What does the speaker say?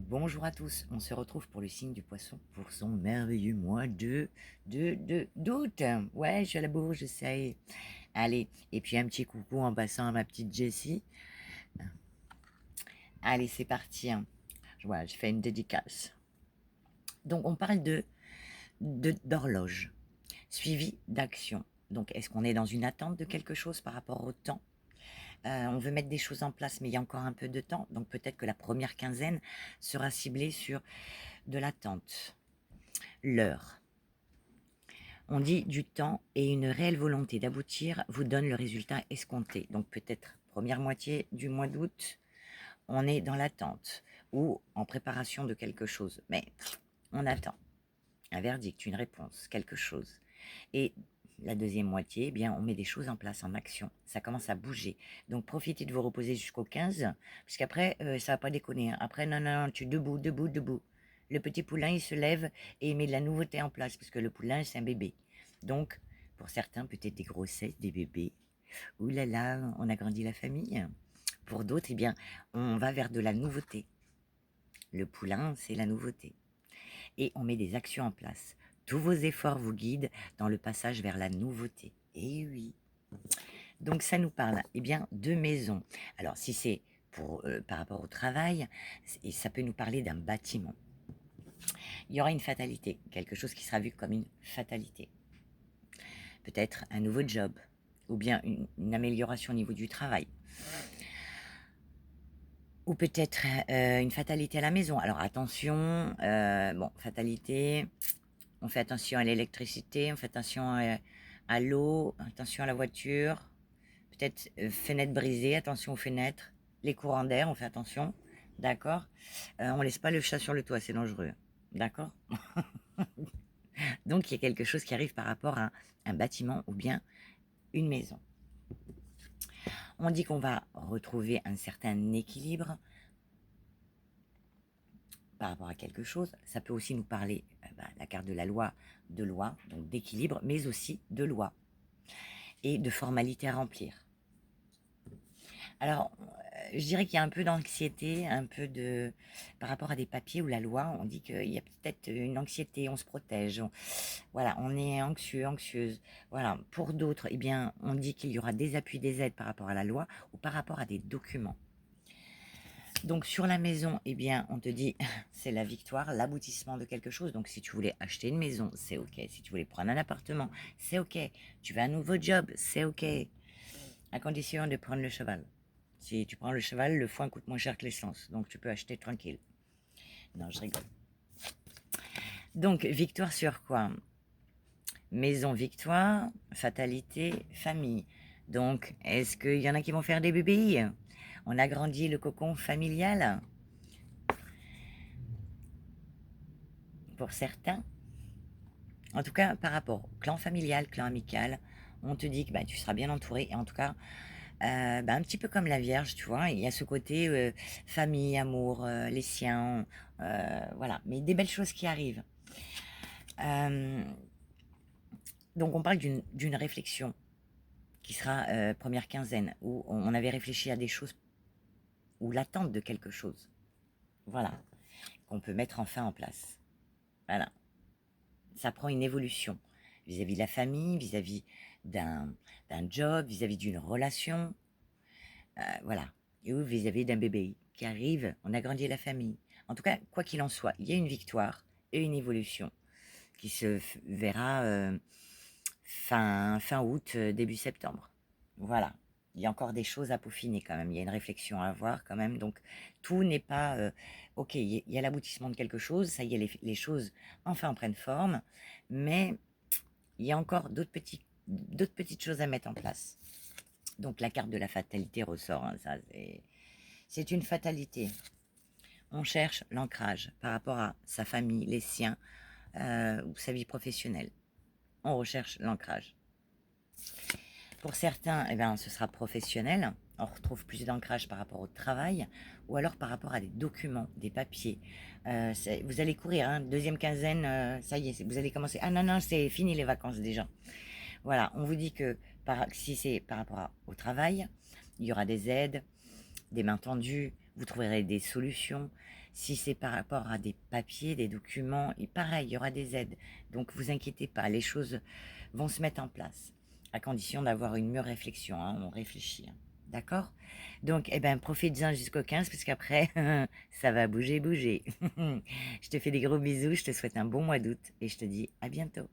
Bonjour à tous, on se retrouve pour le signe du poisson pour son merveilleux mois d'août. Ouais, je suis à la bourre, je sais. Allez, et puis un petit coucou en passant à ma petite Jessie. Allez, c'est parti, hein. Voilà, je fais une dédicace. Donc, on parle d'horloge, suivi d'action. Donc, est-ce qu'on est dans une attente de quelque chose par rapport au temps? On veut mettre des choses en place, mais il y a encore un peu de temps. Donc, peut-être que la première quinzaine sera ciblée sur de l'attente. L'heure. On dit du temps et une réelle volonté d'aboutir vous donne le résultat escompté. Donc peut-être première moitié du mois d'août, on est dans l'attente ou en préparation de quelque chose. Mais on attend un verdict, une réponse, quelque chose. Et la deuxième moitié, eh bien, on met des choses en place, en action. Ça commence à bouger. Donc profitez de vous reposer jusqu'au 15, parce qu'après, ça va pas déconner, hein. Après, non, non, non, tu es debout, debout, debout. Le petit poulain, il se lève et il met de la nouveauté en place, parce que le poulain, c'est un bébé. Donc, pour certains, peut-être des grossesses, des bébés. Ouh là là, on agrandit la famille. Pour d'autres, eh bien, on va vers de la nouveauté. Le poulain, c'est la nouveauté. Et on met des actions en place. Tous vos efforts vous guident dans le passage vers la nouveauté. Et oui. Donc ça nous parle, eh bien, de maison. Alors si c'est par rapport au travail, et ça peut nous parler d'un bâtiment. Il y aura une fatalité, quelque chose qui sera vu comme une fatalité. Peut-être un nouveau job, ou bien une amélioration au niveau du travail. Ou peut-être une fatalité à la maison. Alors attention, bon, fatalité, on fait attention à l'électricité, on fait attention à l'eau, attention à la voiture, peut-être fenêtre brisée, attention aux fenêtres, les courants d'air, on fait attention, d'accord. On laisse pas le chat sur le toit, c'est dangereux, d'accord. Donc il y a quelque chose qui arrive par rapport à un bâtiment ou bien une maison. On dit qu'on va retrouver un certain équilibre par rapport à quelque chose. Ça peut aussi nous parler, la carte de la loi, donc d'équilibre, mais aussi de loi et de formalités à remplir. Alors, je dirais qu'il y a un peu d'anxiété, un peu de par rapport à des papiers ou la loi, on dit qu'il y a peut-être une anxiété, on se protège, voilà, on est anxieux, anxieuse. Voilà, pour d'autres, eh bien, on dit qu'il y aura des appuis, des aides par rapport à la loi ou par rapport à des documents. Donc sur la maison, eh bien, on te dit c'est la victoire, l'aboutissement de quelque chose. Donc si tu voulais acheter une maison, c'est ok. Si tu voulais prendre un appartement, c'est ok. Tu veux un nouveau job, c'est ok. À condition de prendre le cheval. Si tu prends le cheval, le foin coûte moins cher que l'essence. Donc tu peux acheter tranquille. Non, je rigole. Donc victoire sur quoi? Maison, victoire, fatalité, famille. Donc est-ce qu'il y en a qui vont faire des bébés? On agrandit le cocon familial pour certains. En tout cas, par rapport au clan familial, clan amical, on te dit que tu seras bien entouré. Et en tout cas, un petit peu comme la Vierge, tu vois, il y a ce côté famille, amour, les siens, voilà. Mais des belles choses qui arrivent. Euh, donc on parle d'une réflexion qui sera première quinzaine, où on avait réfléchi à des choses, ou l'attente de quelque chose. Voilà. Qu'on peut mettre enfin en place. Voilà. Ça prend une évolution vis-à-vis de la famille, vis-à-vis d'un job, vis-à-vis d'une relation, voilà. Et ou vis-à-vis d'un bébé qui arrive, on agrandit la famille. En tout cas, quoi qu'il en soit, il y a une victoire et une évolution qui se verra fin août, début septembre. Voilà. Il y a encore des choses à peaufiner quand même. Il y a une réflexion à avoir quand même. Donc, tout n'est pas... ok, il y a l'aboutissement de quelque chose. Ça y est, les choses enfin prennent forme. Mais il y a encore d'autres petites choses à mettre en place. Donc, la carte de la fatalité ressort. Hein, ça, c'est une fatalité. On cherche l'ancrage par rapport à sa famille, les siens ou sa vie professionnelle. On recherche l'ancrage. Pour certains, eh bien, ce sera professionnel. On retrouve plus d'ancrage par rapport au travail ou alors par rapport à des documents, des papiers. Vous allez courir, hein, deuxième quinzaine, ça y est, vous allez commencer. Ah non, non, c'est fini les vacances déjà. Voilà, on vous dit que si c'est par rapport au travail, il y aura des aides, des mains tendues, vous trouverez des solutions. Si c'est par rapport à des papiers, des documents, et pareil, il y aura des aides. Donc vous inquiétez pas, les choses vont se mettre en place, à condition d'avoir une mûre réflexion, hein, on réfléchit. Hein. D'accord? Donc, eh ben, profites-en jusqu'au 15, parce qu'après, ça va bouger, bouger. Je te fais des gros bisous, je te souhaite un bon mois d'août, et je te dis à bientôt.